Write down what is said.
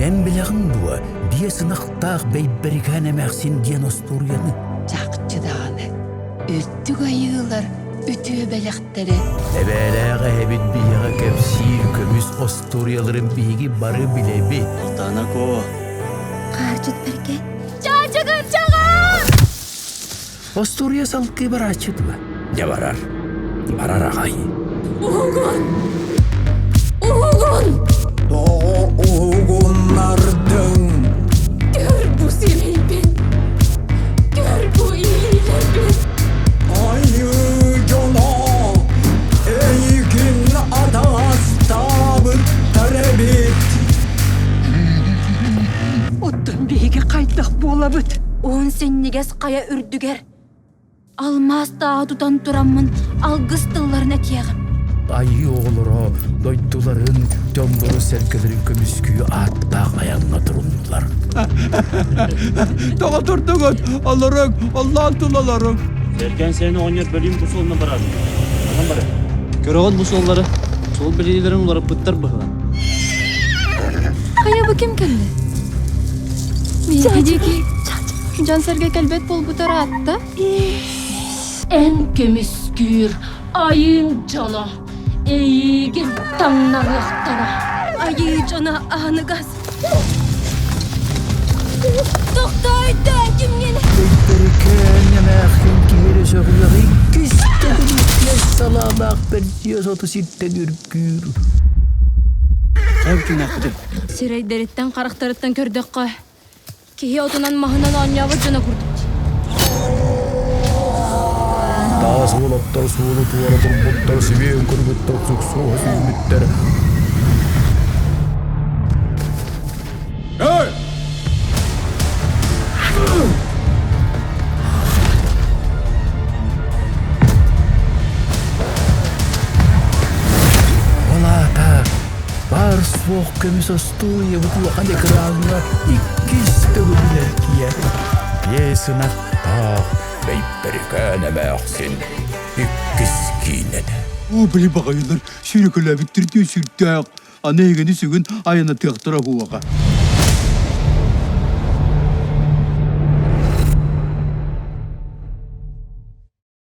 Эн білігін бұа, бие сынақтақ бейберіған әмәқсен ден остурияны. Жақчыдағаны, өттік айығылар, үтіе бәліқтері. Әбәләға әбіт бияға кәпсир көміс остурияларын бигі бары білеби. Алтана ко. Қарчыт берге. Чачыгын чаға! Остурия салқы бар ачыды ба? Не барар? Барар ағай. Уғын! Уғын! Тоғы уғынлардың Gör bu sevilbin. Gör bu iyilebin. айы жона Эйгін адастабыт тәрәбет Оттын бейге қайдақ болабыт. Он сеннегес қая үрдігер. Алмас тағатудан тұрамын алғыз тылларына тияғым. Айы оғылыра, дойдуларын, жомбыры сәркелерін көміскүйі аттақ аяңына тұрындылар. Таға тұрдығыт, аларың, Allah'ın tulalarың. Serken seni oynar bölüm bu soluna baradı. Anam bara. Көрөгөн бу соллары, сол билейлерин улар пыттар быгылан. Қая бұ кем келді? Мейгедеки жансерге кәлбет бол бұтара атты. En kömüskür ayın cana. Eğigin tannarlıqtana. Айы жана анығаз. Тоқтайды, кімген? Бейберікен әмәқсен кейері сөғылығы кістігін кес саламақ бір 137-тен үргір. Кайбыкин акыды. Сирейдеріттен қарақтарыттан көрдік қой. Кей отынан махынан анявы жана күрдік. Таас олаттар суылы туары тұрбыттар сібен күргіттар сұқсуға сүзбіттер. Олата, бар соқ көміс остуя бұтылған экранға иккісті көмілер кие. Пьесынақ тақ бейберікен әмәқсен иккіс кейнеді. О, білі бағайылар, сүйрекілі әбіттір түйсірттәк. Аны егені сүгін айына тияқтыра хуаға.